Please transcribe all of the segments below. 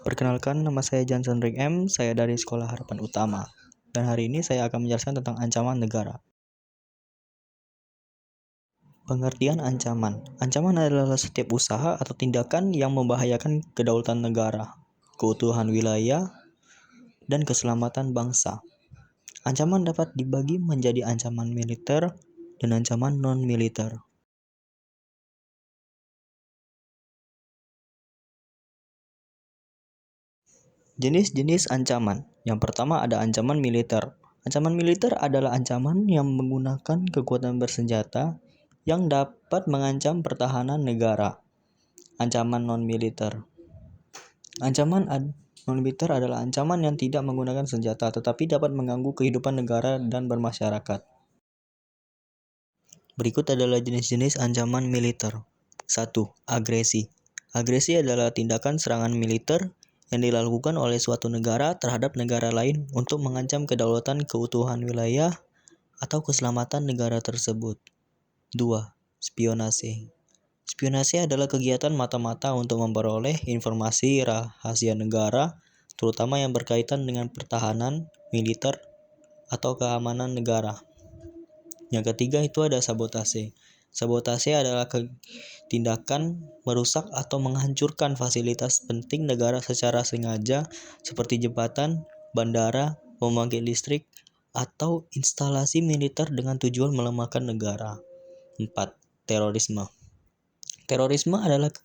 Perkenalkan, nama saya Johnson Rick M. Saya dari Sekolah Harapan Utama. Dan hari ini saya akan menjelaskan tentang ancaman negara. Pengertian ancaman. Ancaman adalah setiap usaha atau tindakan yang membahayakan kedaulatan negara, keutuhan wilayah, dan keselamatan bangsa. Ancaman dapat dibagi menjadi ancaman militer dan ancaman non-militer. Jenis-jenis ancaman. Yang pertama ada ancaman militer. Ancaman militer adalah ancaman yang menggunakan kekuatan bersenjata yang dapat mengancam pertahanan negara. Ancaman non-militer. Ancaman non-militer adalah ancaman yang tidak menggunakan senjata tetapi dapat mengganggu kehidupan negara dan bermasyarakat. Berikut adalah jenis-jenis ancaman militer. 1. Agresi. Agresi adalah tindakan serangan militer yang dilakukan oleh suatu negara terhadap negara lain untuk mengancam kedaulatan, keutuhan wilayah, atau keselamatan negara tersebut. 2. Spionase. Spionase adalah kegiatan mata-mata untuk memperoleh informasi rahasia negara, terutama yang berkaitan dengan pertahanan, militer, atau keamanan negara. Yang ketiga itu ada sabotase. Sabotase adalah tindakan merusak atau menghancurkan fasilitas penting negara secara sengaja seperti jembatan, bandara, pembangkit listrik, atau instalasi militer dengan tujuan melemahkan negara. 4. Terorisme. Terorisme adalah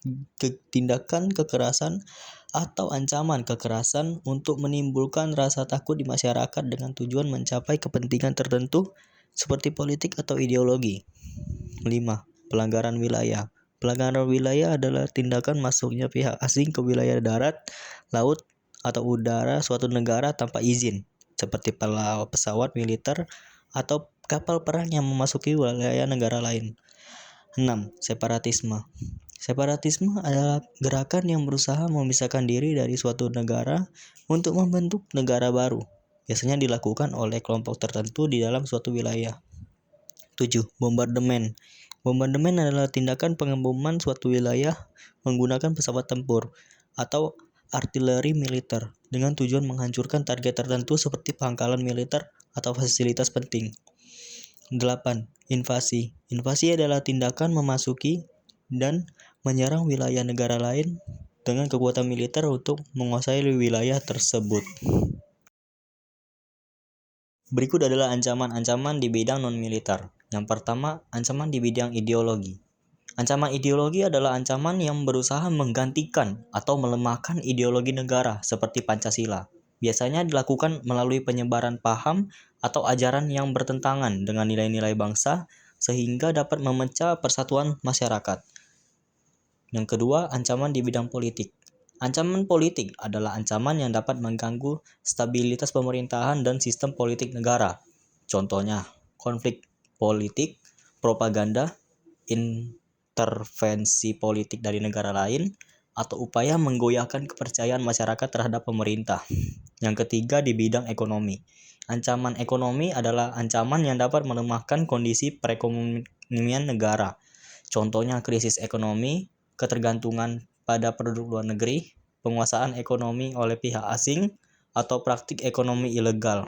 tindakan kekerasan atau ancaman kekerasan untuk menimbulkan rasa takut di masyarakat dengan tujuan mencapai kepentingan tertentu seperti politik atau ideologi. 5. Pelanggaran wilayah. Pelanggaran wilayah adalah tindakan masuknya pihak asing ke wilayah darat, laut, atau udara suatu negara tanpa izin, seperti pesawat militer atau kapal perang yang memasuki wilayah negara lain. 6. Separatisme. Separatisme adalah gerakan yang berusaha memisahkan diri dari suatu negara untuk membentuk negara baru. Biasanya dilakukan oleh kelompok tertentu di dalam suatu wilayah. 7. Bombardemen. Bombardemen adalah tindakan pengeboman suatu wilayah menggunakan pesawat tempur atau artileri militer dengan tujuan menghancurkan target tertentu seperti pangkalan militer atau fasilitas penting. 8. Invasi. Invasi adalah tindakan memasuki dan menyerang wilayah negara lain dengan kekuatan militer untuk menguasai wilayah tersebut. Berikut adalah ancaman-ancaman di bidang non-militer. Yang pertama, ancaman di bidang ideologi. Ancaman ideologi adalah ancaman yang berusaha menggantikan atau melemahkan ideologi negara seperti Pancasila. Biasanya dilakukan melalui penyebaran paham atau ajaran yang bertentangan dengan nilai-nilai bangsa sehingga dapat memecah persatuan masyarakat. Yang kedua, ancaman di bidang politik. Ancaman politik adalah ancaman yang dapat mengganggu stabilitas pemerintahan dan sistem politik negara. Contohnya, konflik politik, propaganda, intervensi politik dari negara lain, atau upaya menggoyahkan kepercayaan masyarakat terhadap pemerintah. Yang ketiga, di bidang ekonomi. Ancaman ekonomi adalah ancaman yang dapat melemahkan kondisi perekonomian negara. Contohnya krisis ekonomi, ketergantungan pada produk luar negeri, penguasaan ekonomi oleh pihak asing, atau praktik ekonomi ilegal.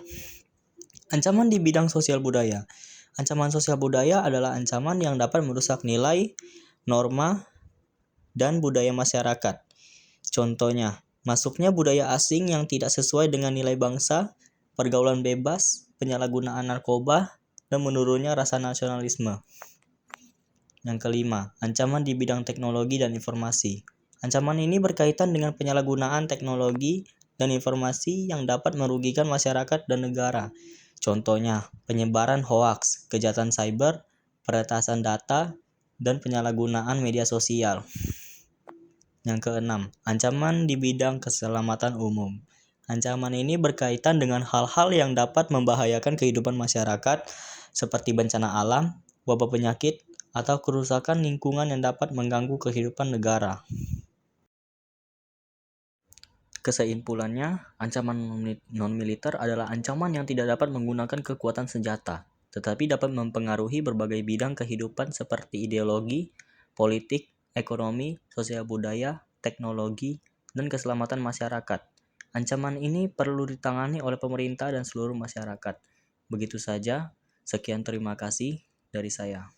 Ancaman di bidang sosial budaya. Ancaman sosial budaya adalah ancaman yang dapat merusak nilai, norma, dan budaya masyarakat. Contohnya, masuknya budaya asing yang tidak sesuai dengan nilai bangsa, pergaulan bebas, penyalahgunaan narkoba, dan menurunnya rasa nasionalisme. Yang kelima, ancaman di bidang teknologi dan informasi. Ancaman ini berkaitan dengan penyalahgunaan teknologi dan informasi yang dapat merugikan masyarakat dan negara. Contohnya, penyebaran hoaks, kejahatan cyber, peretasan data, dan penyalahgunaan media sosial. Yang keenam, ancaman di bidang keselamatan umum. Ancaman ini berkaitan dengan hal-hal yang dapat membahayakan kehidupan masyarakat seperti bencana alam, wabah penyakit, atau kerusakan lingkungan yang dapat mengganggu kehidupan negara. Kesimpulannya, ancaman non-militer adalah ancaman yang tidak dapat menggunakan kekuatan senjata, tetapi dapat mempengaruhi berbagai bidang kehidupan seperti ideologi, politik, ekonomi, sosial budaya, teknologi, dan keselamatan masyarakat. Ancaman ini perlu ditangani oleh pemerintah dan seluruh masyarakat. Begitu saja, sekian terima kasih dari saya.